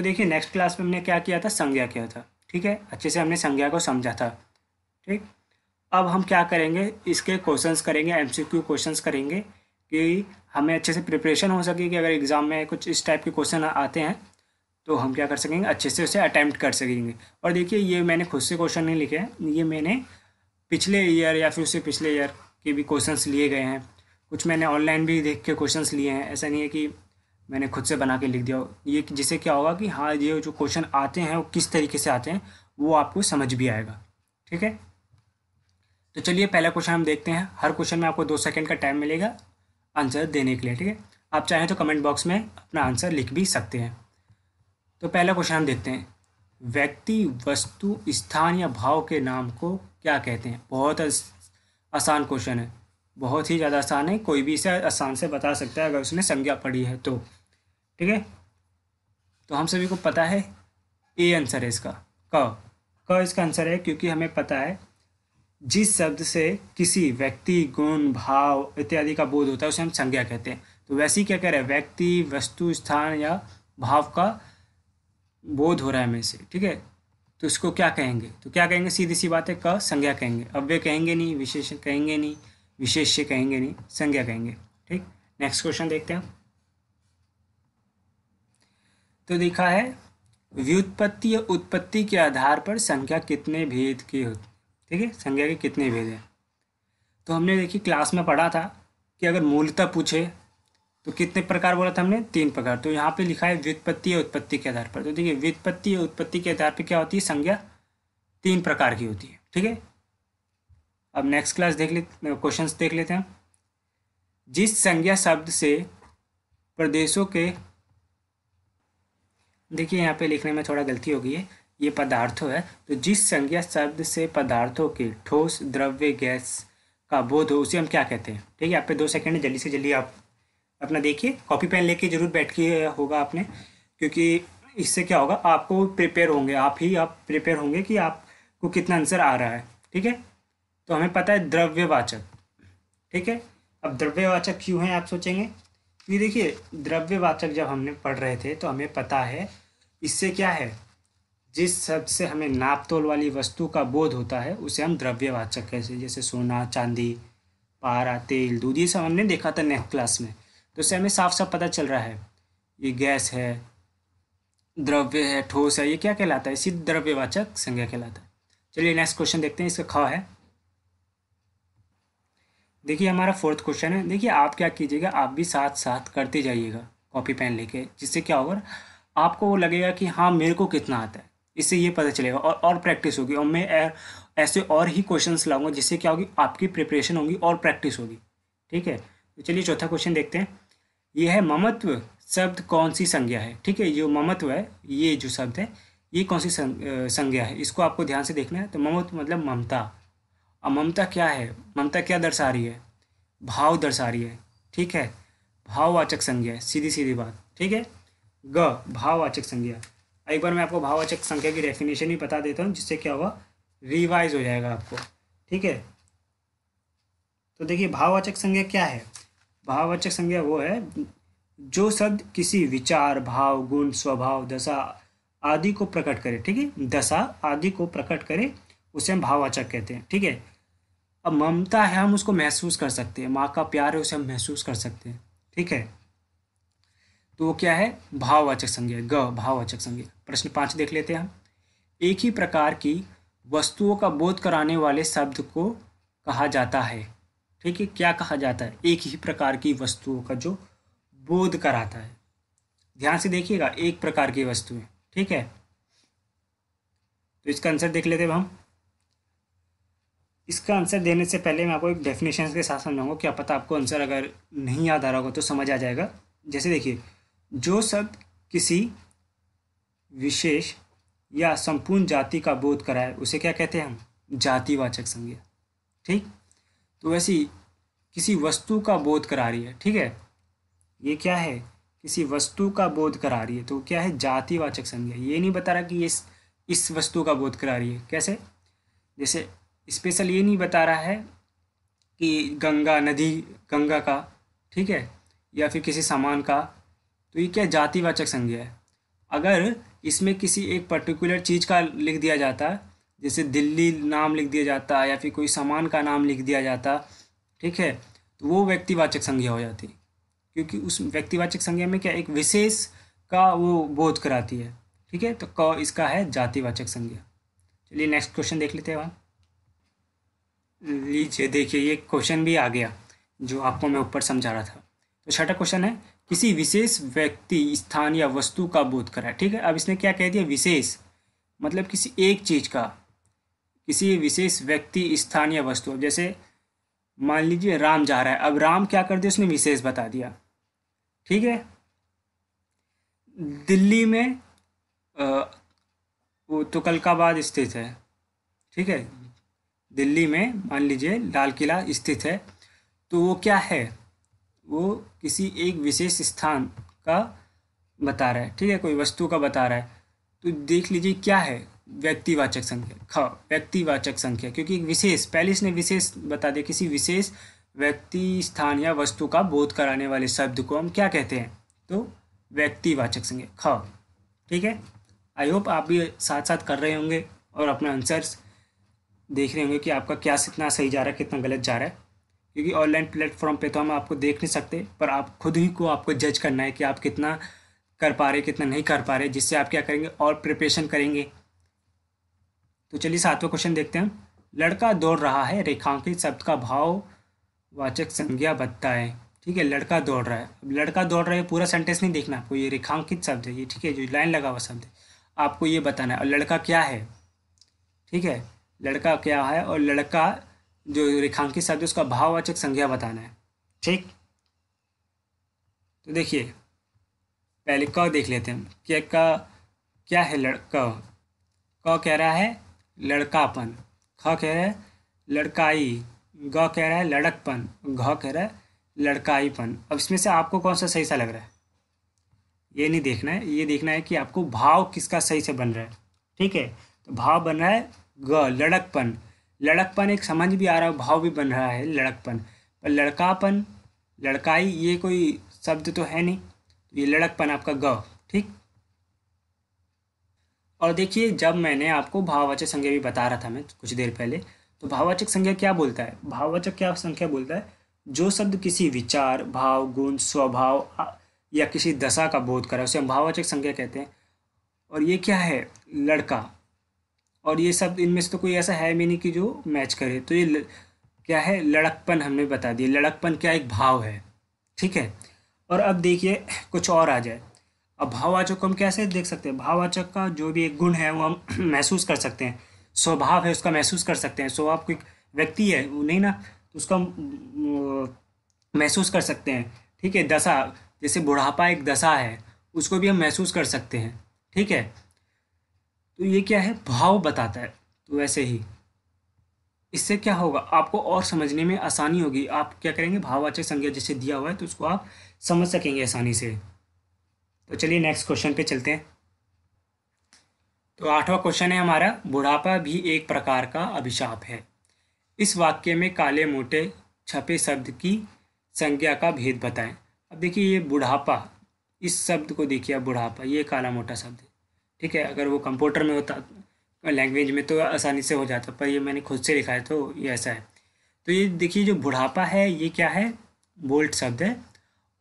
देखिए next class में हमने क्या किया था, संज्ञा किया था। ठीक है, अच्छे से हमने संज्ञा को समझा था। ठीक, अब हम क्या करेंगे, इसके क्वेश्चंस करेंगे, एमसीक्यू क्वेश्चंस करेंगे कि हमें अच्छे से प्रिपरेशन हो सके कि अगर एग्ज़ाम में कुछ इस टाइप के क्वेश्चन आते हैं तो हम क्या कर सकेंगे, अच्छे से उसे अटैम्प्ट कर सकेंगे। और देखिए ये मैंने खुद से क्वेश्चन नहीं लिखे हैं, ये मैंने पिछले ईयर या फिर उससे पिछले ईयर के भी क्वेश्चंस लिए गए हैं। कुछ मैंने ऑनलाइन भी देख के क्वेश्चंस लिए हैं, ऐसा नहीं है कि मैंने खुद से बना के लिख दिया। ये जिससे क्या होगा कि हाँ, ये जो क्वेश्चन आते हैं वो किस तरीके से आते हैं वो आपको समझ भी आएगा। ठीक है, तो चलिए पहला क्वेश्चन हम देखते हैं। हर क्वेश्चन में आपको 2 सेकंड का टाइम मिलेगा आंसर देने के लिए। ठीक है, आप चाहें तो कमेंट बॉक्स में अपना आंसर लिख भी सकते हैं। तो पहला क्वेश्चन हम देखते हैं, व्यक्ति, वस्तु, स्थान या भाव के नाम को क्या कहते हैं। बहुत आसान क्वेश्चन है, बहुत ही ज़्यादा आसान है, कोई भी इसे आसान से बता सकता है अगर उसने संज्ञा पढ़ी है तो। ठीक है, तो हम सभी को पता है ए आंसर है इसका। क इसका आंसर है, क्योंकि हमें पता है जिस शब्द से किसी व्यक्ति, गुण, भाव इत्यादि का बोध होता है उसे हम संज्ञा कहते हैं। तो वैसे ही क्या कह रहे हैं, व्यक्ति, वस्तु, स्थान या भाव का बोध हो रहा है हमें से। ठीक है, तो इसको क्या कहेंगे, तो क्या कहेंगे, सीधी सी बात है, क संज्ञा कहेंगे। अव्यय कहेंगे नहीं, विशेषण कहेंगे नहीं, विशेष्य कहेंगे नहीं, संज्ञा कहेंगे। ठीक, नेक्स्ट क्वेश्चन देखते हैं। तो देखा है, व्युत्पत्ति या उत्पत्ति के आधार पर संख्या कितने भेद की होती। ठीक है, संज्ञा के कितने भेद हैं। तो हमने देखिए क्लास में पढ़ा था कि अगर मूलतः पूछे तो कितने प्रकार बोला था हमने, 3 प्रकार। तो यहाँ पे लिखा है व्युत्पत्ति या उत्पत्ति के आधार पर। तो देखिए व्युत्पत्ति या उत्पत्ति के आधार पर क्या होती है, संज्ञा 3 प्रकार की होती है। ठीक है, अब नेक्स्ट क्लास क्वेश्चंस देख लेते हैं। जिस संज्ञा शब्द से प्रदेशों के, देखिए यहाँ पे लिखने में थोड़ा गलती हो गई है, ये पदार्थों है। तो जिस संज्ञा शब्द से पदार्थों के ठोस, द्रव्य, गैस का बोध हो उसे हम क्या कहते हैं। ठीक है, आप पे 2 सेकंड, जल्दी से जल्दी आप अपना देखिए, कॉपी पेन लेके जरूर बैठ के होगा आपने, क्योंकि इससे क्या होगा, आपको प्रिपेयर होंगे, आप प्रिपेयर होंगे कि आपको कितना आंसर आ रहा है। ठीक है, तो हमें पता है द्रव्यवाचक। ठीक है, अब द्रव्यवाचक क्यों है आप सोचेंगे, ये देखिए द्रव्यवाचक जब हमने पढ़ रहे थे तो हमें पता है इससे क्या है, जिस शब्द से हमें नाप तोल वाली वस्तु का बोध होता है उसे हम द्रव्यवाचक कहते हैं। जैसे सोना, चांदी, पारा, तेल, दूध, ये सब हमने देखा था नेक्स्ट क्लास में। तो इससे हमें साफ साफ पता चल रहा है ये गैस है, द्रव्य है, ठोस है, ये क्या कहलाता है, इसी द्रव्यवाचक संज्ञा कहलाता है। चलिए नेक्स्ट क्वेश्चन देखते हैं, इसका ख है। देखिए हमारा 4th क्वेश्चन है। देखिए आप क्या कीजिएगा, आप भी साथ साथ करते जाइएगा कॉपी पेन लेके, जिससे क्या होगा, आपको वो लगेगा कि हाँ मेरे को कितना आता है, इससे ये पता चलेगा और प्रैक्टिस होगी। और मैं ऐसे और ही क्वेश्चंस लाऊंगा जिससे क्या होगी, आपकी प्रिपरेशन होगी और प्रैक्टिस होगी। ठीक है, तो चलिए चौथा क्वेश्चन देखते हैं। ये है, ममत्व शब्द कौन सी संज्ञा है। ठीक है, जो ममत्व है, ये जो शब्द है ये कौन सी संज्ञा है, इसको आपको ध्यान से देखना है। तो ममत्व मतलब ममता। अब ममता क्या है, ममता क्या दर्शा रही है, भाव दर्शा रही है। ठीक है, भाववाचक संज्ञा है, सीधी सीधी बात। ठीक है, ग भाववाचक संज्ञा। एक बार मैं आपको भाववाचक संज्ञा की डेफिनेशन ही बता देता हूँ, जिससे क्या होगा, रिवाइज हो जाएगा आपको। ठीक है, तो देखिए भाववाचक संज्ञा क्या है। भाववाचक संज्ञा वो है जो शब्द किसी विचार, भाव, गुण, स्वभाव, दशा आदि को प्रकट करे। ठीक है, दशा आदि को प्रकट करे उसे हम भाववाचक कहते हैं। ठीक है, अब ममता है, हम उसको महसूस कर सकते हैं, माँ का प्यार है उसे हम महसूस कर सकते हैं। ठीक है, तो वो क्या है, भाववाचक संज्ञा, ग भाववाचक संज्ञा। प्रश्न 5 देख लेते हैं हम। एक ही प्रकार की वस्तुओं का बोध कराने वाले शब्द को कहा जाता है। ठीक है, क्या कहा जाता है, एक ही प्रकार की वस्तुओं का जो बोध कराता है। ध्यान से देखिएगा, एक प्रकार की वस्तुएं। ठीक है, तो इसका आंसर देख लेते हैं हम। इसका आंसर देने से पहले मैं आपको एक डेफिनेशन के साथ समझाऊंगा, क्या पता आपको आंसर अगर नहीं याद आ रहा होगा तो समझ आ जाएगा। जैसे देखिए, जो शब्द किसी विशेष या संपूर्ण जाति का बोध कराए उसे क्या कहते हैं हम, जातिवाचक संज्ञा। ठीक, तो वैसी किसी वस्तु का बोध करा रही है। ठीक है, ये क्या है, किसी वस्तु का बोध करा रही है, तो क्या है, जातिवाचक संज्ञा। ये नहीं बता रहा कि ये इस वस्तु का बोध करा रही है, कैसे, जैसे स्पेशल ये नहीं बता रहा है कि गंगा नदी, गंगा का, ठीक है, या फिर किसी सामान का, तो ये क्या जातिवाचक संज्ञा है। अगर इसमें किसी एक पर्टिकुलर चीज़ का लिख दिया जाता, जैसे दिल्ली नाम लिख दिया जाता या फिर कोई सामान का नाम लिख दिया जाता, ठीक है, तो वो व्यक्तिवाचक संज्ञा हो जाती, क्योंकि उस व्यक्तिवाचक संज्ञा में क्या एक विशेष का वो बोध कराती है। ठीक है, तो क इसका है जातिवाचक संज्ञा। चलिए नेक्स्ट क्वेश्चन देख लेते हैं हम। लीजिए देखिए, ये क्वेश्चन भी आ गया जो आपको मैं ऊपर समझा रहा था। तो छठा क्वेश्चन है, किसी विशेष व्यक्ति, स्थान या वस्तु का बोध कराए। ठीक है, अब इसने क्या कह दिया, विशेष, मतलब किसी एक चीज़ का, किसी विशेष व्यक्ति, स्थान या वस्तु। अब जैसे मान लीजिए राम जा रहा है, अब राम क्या कर दिया, उसने विशेष बता दिया। ठीक है, दिल्ली में वो तुगलकाबाद स्थित है। ठीक है, दिल्ली में मान लीजिए लाल किला स्थित है, तो वो क्या है, वो किसी एक विशेष स्थान का बता रहा है। ठीक है, कोई वस्तु का बता रहा है, तो देख लीजिए क्या है, व्यक्तिवाचक संख्या। व्यक्तिवाचक संख्या, क्योंकि एक विशेष, पहले इसने विशेष बता दिया, किसी विशेष व्यक्ति, स्थान या वस्तु का बोध कराने वाले शब्द को हम क्या कहते हैं, तो व्यक्तिवाचक संज्ञा। ठीक है, आई होप आप भी साथ साथ कर रहे होंगे और अपना आंसर्स देख रहे होंगे कि आपका क्या कितना सही जा रहा है, कितना गलत जा रहा है, क्योंकि ऑनलाइन प्लेटफॉर्म पे तो हम आपको देख नहीं सकते, पर आप खुद ही को आपको जज करना है कि आप कितना कर पा रहे, कितना नहीं कर पा रहे, जिससे आप क्या करेंगे और प्रिपरेशन करेंगे। तो चलिए सातवां क्वेश्चन देखते हैं। लड़का दौड़ रहा है, रेखांकित शब्द का भाववाचक संज्ञा बताएं। ठीक है, लड़का दौड़ रहा है। अब लड़का दौड़ रहा है, पूरा सेंटेंस नहीं देखना आपको, ये रेखांकित शब्द है ये। ठीक है, जो लाइन लगा हुआ शब्द है आपको ये बताना है, और लड़का क्या है। ठीक है, लड़का क्या है और लड़का जो रेखांकित शब्द है उसका भाववाचक संज्ञा बताना है। ठीक, तो देखिए पहले क देख लेते हैं, क्या है लड़का। क कह रहा है लड़कापन, ख कह रहा है लड़काई, ग कह रहा है लड़कपन, घ कह रहा है लड़काईपन। अब इसमें से आपको कौन सा सही सा लग रहा है, ये नहीं देखना है, ये देखना है कि आपको भाव किसका सही से बन रहा है। ठीक है, तो भाव बन रहा है ग, लड़कपन। लड़कपन एक समझ भी आ रहा है, भाव भी बन रहा है लड़कपन, पर लड़कापन, लड़काई ये कोई शब्द तो है नहीं, तो ये लड़कपन आपका ग। ठीक, और देखिए जब मैंने आपको भाववाचक संज्ञा भी बता रहा था मैं कुछ देर पहले, तो भाववाचक संज्ञा क्या बोलता है, भाववाचक क्या संख्या बोलता है, जो शब्द किसी विचार, भाव, गुण, स्वभाव या किसी दशा का बोध करे उसे हम भाववाचक संज्ञा कहते हैं। और ये क्या है, लड़का, और ये शब्द इनमें से तो कोई ऐसा है भी नहीं कि जो मैच करे, तो ये क्या है, लड़कपन हमने बता दिया। लड़कपन क्या एक भाव है। ठीक है, और अब देखिए कुछ और आ जाए। अब भाववाचक को हम कैसे देख सकते हैं, भाववाचक का जो भी एक गुण है वो हम महसूस कर सकते हैं, स्वभाव है उसका महसूस कर सकते हैं। स्वभाव कोई व्यक्ति है वो नहीं ना, तो उसका महसूस कर सकते हैं। ठीक है, दशा, जैसे बुढ़ापा एक दशा है, उसको भी हम महसूस कर सकते हैं। ठीक है, तो ये क्या है, भाव बताता है। तो वैसे ही इससे क्या होगा, आपको और समझने में आसानी होगी। आप क्या करेंगे, भाववाचक संज्ञा जैसे दिया हुआ है तो उसको आप समझ सकेंगे आसानी से। तो चलिए नेक्स्ट क्वेश्चन पे चलते हैं। तो आठवां क्वेश्चन है हमारा, बुढ़ापा भी एक प्रकार का अभिशाप है। इस वाक्य में काले मोटे छपे शब्द की संज्ञा का भेद बताएं। अब देखिए ये बुढ़ापा, इस शब्द को देखिए, अब बुढ़ापा ये काला मोटा शब्द है। ठीक है, अगर वो कंप्यूटर में होता, लैंग्वेज में, तो आसानी से हो जाता, पर ये मैंने खुद से लिखा है तो ये ऐसा है। तो ये देखिए जो बुढ़ापा है ये क्या है, बोल्ड शब्द है,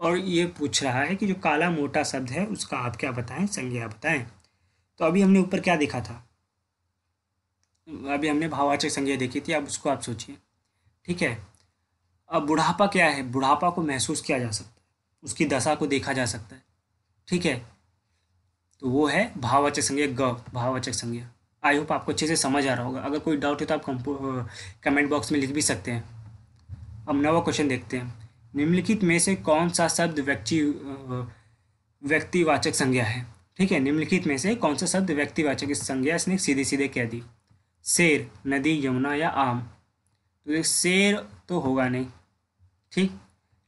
और ये पूछ रहा है कि जो काला मोटा शब्द है उसका आप क्या बताएं, संज्ञा बताएं। तो अभी हमने ऊपर क्या देखा था, अभी हमने भाववाचक संज्ञा देखी थी, अब उसको आप सोचिए। ठीक है, अब बुढ़ापा क्या है, बुढ़ापा को महसूस किया जा सकता है, उसकी दशा को देखा जा सकता है। ठीक है, तो वो है भाववाचक संज्ञा ग, भाववाचक संज्ञा। आई होप आपको अच्छे से समझ आ रहा होगा। अगर कोई डाउट है तो आप कमेंट बॉक्स में लिख भी सकते हैं। अब नवा क्वेश्चन देखते हैं, निम्नलिखित में से कौन सा शब्द व्यक्तिवाचक संज्ञा है। ठीक है, निम्नलिखित में से कौन सा शब्द व्यक्तिवाचक संज्ञा, इसने सीधे सीधे कह दी, शेर, नदी, यमुना या आम। तो शेर तो होगा नहीं, ठीक,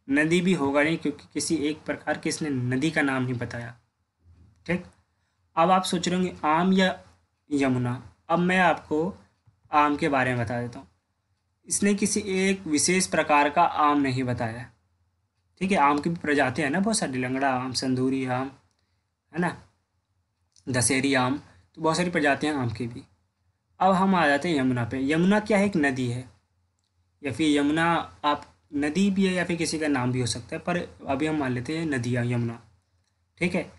नदी भी होगा नहीं क्योंकि किसी एक प्रकार के इसने नदी का नाम नहीं बताया। ठीक, अब आप सोच रहे होंगे आम या यमुना। अब मैं आपको आम के बारे में बता देता हूँ, इसने किसी एक विशेष प्रकार का आम नहीं बताया। ठीक है, आम की भी प्रजातियाँ हैं ना बहुत सारी, लंगड़ा आम, संदूरी आम, है ना। दशहरी आम, तो बहुत सारी प्रजातियां आम की भी। अब हम आ जाते हैं यमुना पे। यमुना क्या है? एक नदी है, या फिर यमुना आप नदी भी है या फिर किसी का नाम भी हो सकता है, पर अभी हम मान लेते हैं नदी या यमुना। ठीक है।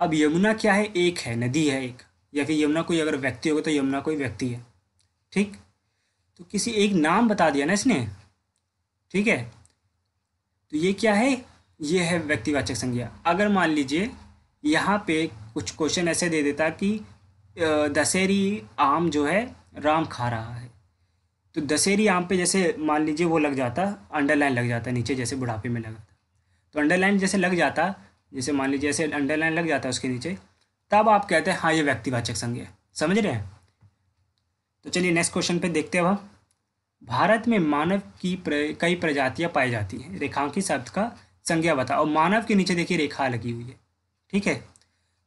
अब यमुना क्या है? एक है, नदी है एक। या फिर यमुना कोई अगर व्यक्ति होगा तो यमुना कोई व्यक्ति है। ठीक। तो किसी एक नाम बता दिया ना इसने। ठीक है। तो ये क्या है? ये है व्यक्तिवाचक संज्ञा। अगर मान लीजिए यहाँ पे कुछ क्वेश्चन ऐसे दे देता कि दशहरी आम जो है राम खा रहा है, तो दशहरी आम पे जैसे मान लीजिए वो लग जाता, अंडरलाइन लग जाता नीचे, जैसे बुढ़ापे में लगा था। तो अंडरलाइन जैसे लग जाता, जैसे मान लीजिए ऐसे अंडरलाइन लग जाता उसके नीचे, तब आप कहते हैं हाँ ये व्यक्तिवाचक संज्ञा है। समझ रहे हैं? तो चलिए नेक्स्ट क्वेश्चन पे देखते हैं अब हम। भारत में मानव की कई प्रजातियां पाई जाती हैं। रेखांकित शब्द का संज्ञा बताओ। और मानव के नीचे देखिए रेखा लगी हुई है। ठीक है।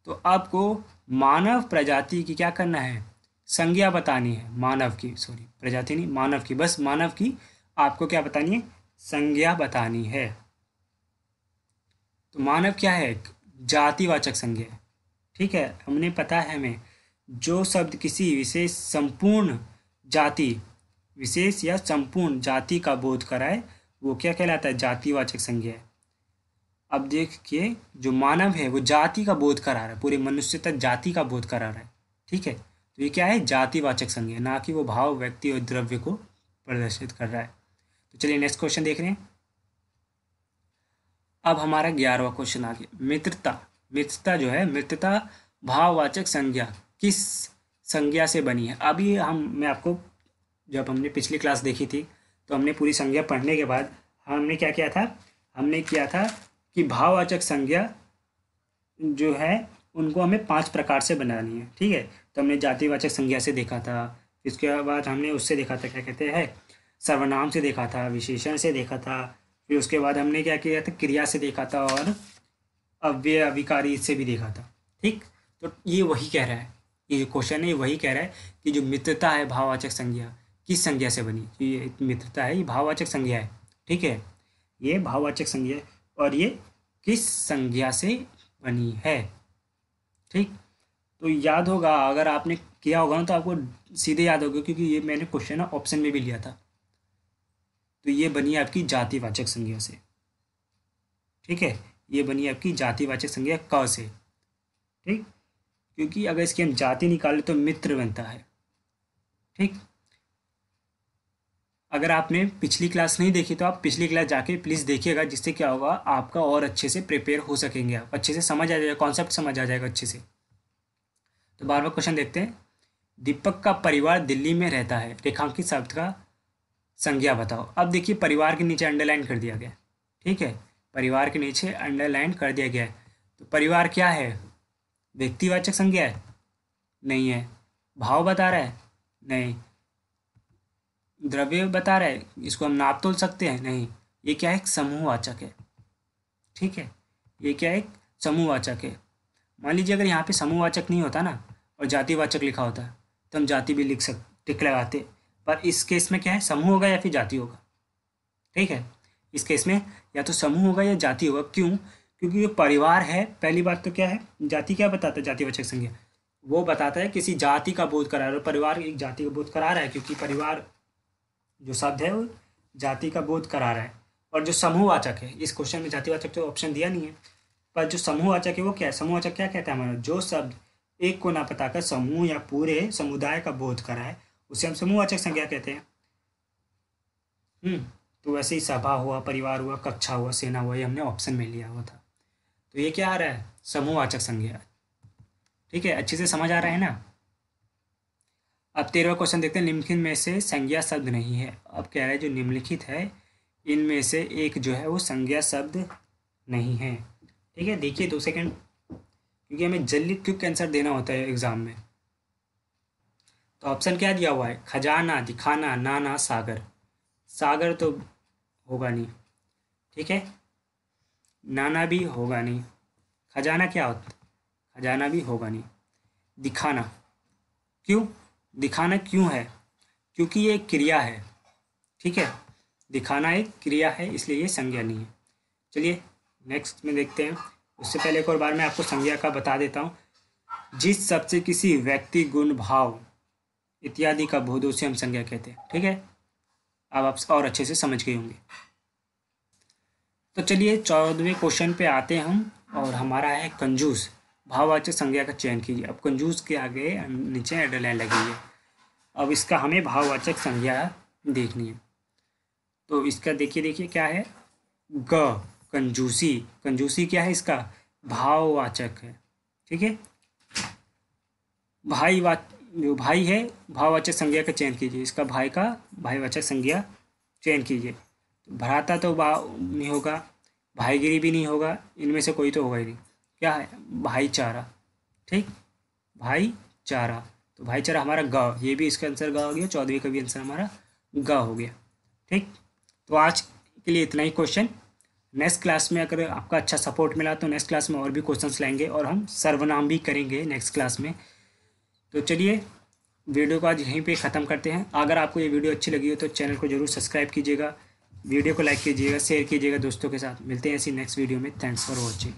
तो आपको मानव प्रजाति की क्या करना है? संज्ञा बतानी है। मानव की, सॉरी प्रजाति नहीं, मानव की, बस मानव की आपको क्या बतानी है? संज्ञा बतानी है। तो मानव क्या है? एक जातिवाचक संज्ञा है। ठीक है। हमने पता है हमें, जो शब्द किसी विशेष संपूर्ण जाति, विशेष या संपूर्ण जाति का बोध कराए वो क्या कहलाता है? जातिवाचक संज्ञा है। अब देखिए जो मानव है वो जाति का बोध करा रहा है, पूरे मनुष्य तक जाति का बोध करा रहा है। ठीक है। तो ये क्या है? जातिवाचक संज्ञा, ना कि वो भाव, व्यक्ति और द्रव्य को प्रदर्शित कर रहा है। तो चलिए नेक्स्ट क्वेश्चन देख रहे हैं। अब हमारा 11वां क्वेश्चन आ गया। मित्रता। मित्रता जो है, मित्रता भाववाचक संज्ञा किस संज्ञा से बनी है? अभी मैं आपको, जब हमने पिछली क्लास देखी थी तो हमने पूरी संज्ञा पढ़ने के बाद हमने क्या किया था? हमने किया था कि भाववाचक संज्ञा जो है उनको हमें 5 प्रकार से बनानी है। ठीक है। तो हमने जातिवाचक संज्ञा से देखा था, इसके बाद हमने उससे देखा था, क्या कहते हैं, सर्वनाम से देखा था, विशेषण से देखा था, फिर उसके बाद हमने क्या किया था? क्रिया से देखा था, और अव्यय अभिकारी से भी देखा था। ठीक। तो ये वही कह रहा है, ये जो क्वेश्चन है ये वही कह रहा है कि जो मित्रता है भाववाचक संज्ञा किस संज्ञा से बनी? ये मित्रता है, ये भाववाचक संज्ञा है। ठीक है। ये भाववाचक संज्ञा है और ये किस संज्ञा से बनी है? ठीक। तो याद होगा, अगर आपने किया होगा ना तो आपको सीधे याद होगा, क्योंकि ये मैंने क्वेश्चन ऑप्शन में भी लिया था। तो ये बनी आपकी जातिवाचक संज्ञा से। ठीक है। ये बनी आपकी जातिवाचक संज्ञा क से। ठीक। क्योंकि अगर इसकी हम जाति निकालें तो मित्र बनता है। ठीक। अगर आपने पिछली क्लास नहीं देखी तो आप पिछली क्लास जाके प्लीज़ देखिएगा, जिससे क्या होगा आपका और अच्छे से प्रिपेयर हो सकेंगे, आप अच्छे से समझ आ जाएगा, कॉन्सेप्ट समझ आ जाएगा अच्छे से। तो 12वां क्वेश्चन देखते हैं। दीपक का परिवार दिल्ली में रहता है। रेखांकित शब्द का संज्ञा बताओ। अब देखिए परिवार के नीचे अंडरलाइन कर दिया गया। ठीक है। परिवार के नीचे अंडरलाइन कर दिया गया है। तो परिवार क्या है? व्यक्तिवाचक संज्ञा है? नहीं है। भाव बता रहा है? नहीं। द्रव्य बता रहा है? इसको हम नाप तोल सकते हैं? नहीं। ये क्या है? एक समूहवाचक है। ठीक है। ये क्या है? एक समूहवाचक है। मान लीजिए अगर यहाँ पे समूहवाचक नहीं होता ना और जातिवाचक लिखा होता तो हम जाति भी लिख सकते, टिक लगाते, पर इस केस में क्या है? समूह होगा या फिर जाति होगा। ठीक है। इस केस में या तो समूह होगा या जाति होगा। क्यों? क्योंकि ये परिवार है। पहली बात तो क्या है, जाति क्या बताता है? जातिवाचक संज्ञा वो बताता है किसी जाति का बोध करा रहा है। परिवार एक जाति का बोध करा रहा है, क्योंकि परिवार जो शब्द है वो जाति का बोध करा रहा है। और जो समूहवाचक है, इस क्वेश्चन में जातिवाचक तो ऑप्शन दिया नहीं है, पर जो समूहवाचक है वो क्या है? समूहवाचक क्या कहता है हमारा? जो शब्द एक को ना बताकर समूह या पूरे समुदाय का बोध करा है उसे हम समूहवाचक संज्ञा कहते हैं। तो वैसे ही सभा हुआ, परिवार हुआ, कक्षा हुआ, सेना हुआ, ये हमने ऑप्शन में लिया हुआ था। तो ये क्या आ रहा है? समूहवाचक संज्ञा। ठीक है। अच्छे से समझ आ रहा है ना? अब 13वां क्वेश्चन देखते हैं। निम्नलिखित में से संज्ञा शब्द नहीं है। अब कह रहा है जो निम्नलिखित है इनमें से एक जो है वो संज्ञा शब्द नहीं है। ठीक है। देखिए 2 सेकंड, क्योंकि हमें जल्दी क्विक आंसर देना होता है एग्जाम में। तो ऑप्शन क्या दिया हुआ है? खजाना, दिखाना, नाना, सागर। सागर तो होगा नहीं। ठीक है। नाना भी होगा नहीं। खजाना क्या होता? खजाना भी होगा नहीं। दिखाना, क्यों? दिखाना क्यों है? क्योंकि ये एक क्रिया है। ठीक है। दिखाना एक क्रिया है, इसलिए ये संज्ञा नहीं है। चलिए नेक्स्ट में देखते हैं। उससे पहले एक और बार मैं आपको संज्ञा का बता देता हूँ। जिस शब्द से किसी व्यक्ति, गुण, भाव इत्यादि का बोध उसे हम संज्ञा कहते हैं। ठीक है, अब आप और अच्छे से समझ गए होंगे। तो चलिए 14वें क्वेश्चन पे आते हैं हम, और हमारा है कंजूस। भाववाचक संज्ञा का चयन कीजिए। अब कंजूस के आगे नीचे अंडरलाइन लगी है। अब इसका हमें भाववाचक संज्ञा देखनी है। तो इसका देखिए क्या है, ग, कंजूसी। कंजूसी क्या है, इसका भाववाचक है। ठीक है, जो भाई है, भाववाचक संज्ञा का चयन कीजिए। इसका भाई का भाईवाचक संज्ञा चयन कीजिए। भ्राता तो भाव नहीं होगा, भाईगिरी भी नहीं होगा, इनमें से कोई तो होगा ही नहीं। क्या है, भाईचारा। ठीक, भाईचारा। तो भाईचारा हमारा ग, ये भी इसका आंसर ग हो गया। 14वीं का भी आंसर हमारा ग हो गया। ठीक, तो आज के लिए इतना ही क्वेश्चन। नेक्स्ट क्लास में अगर आपका अच्छा सपोर्ट मिला तो नेक्स्ट क्लास में और भी क्वेश्चंस लाएंगे, और हम सर्वनाम भी करेंगे नेक्स्ट क्लास में। तो चलिए वीडियो को आज यहीं पे ख़त्म करते हैं। अगर आपको ये वीडियो अच्छी लगी हो तो चैनल को जरूर सब्सक्राइब कीजिएगा, वीडियो को लाइक कीजिएगा, शेयर कीजिएगा दोस्तों के साथ। मिलते हैं ऐसी नेक्स्ट वीडियो में। Thanks for watching.